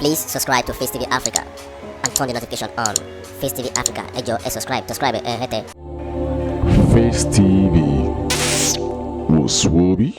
Please subscribe to Facetv Africa and turn the notification on. Facetv Africa, ẹ jọ̀ọ́ subscribe hete. Face TV was Swoby.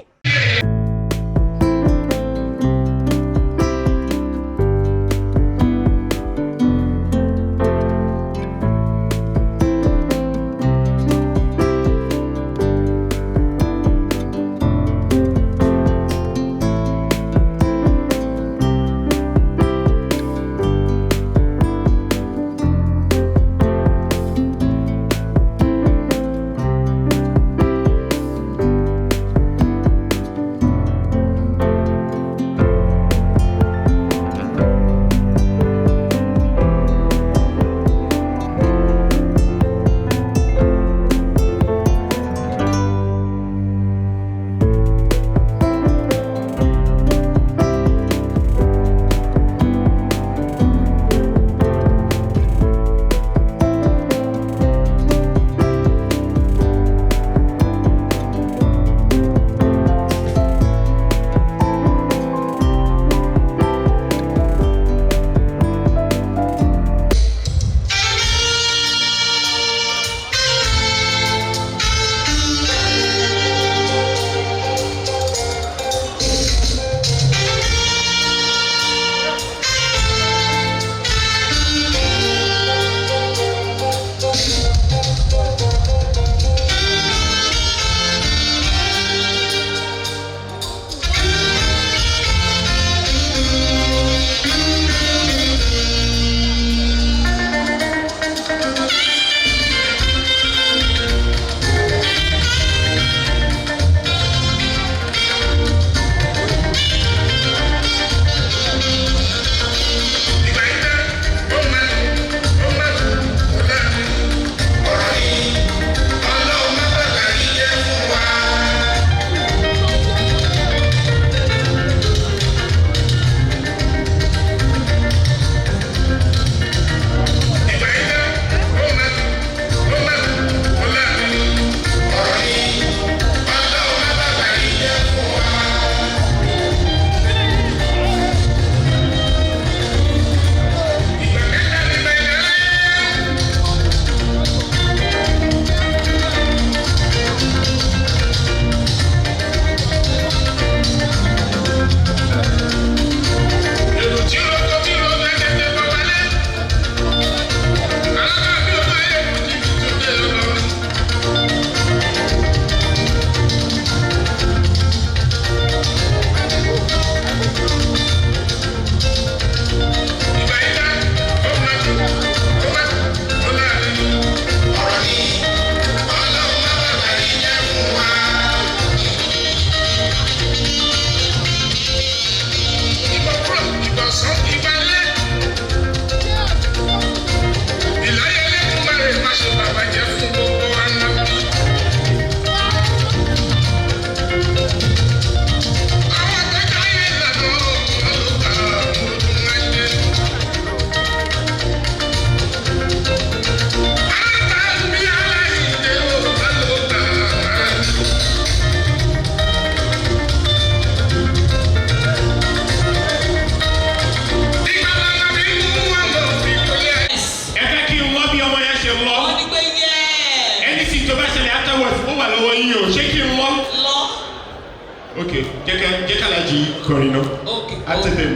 Okay, jẹ́ ká Lájí kọrin náà. Okay. Àtẹ̀tẹ̀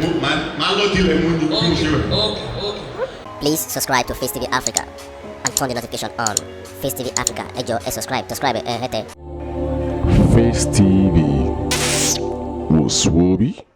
máa lọ́dí lẹ̀ mú ní kí n ṣe rẹ̀. Okay. Please subscribe to Facetv Africa and turn the notification on. Facetv Africa, ẹ jọ̀ọ́ subscribe hete. Face TV was Swoby.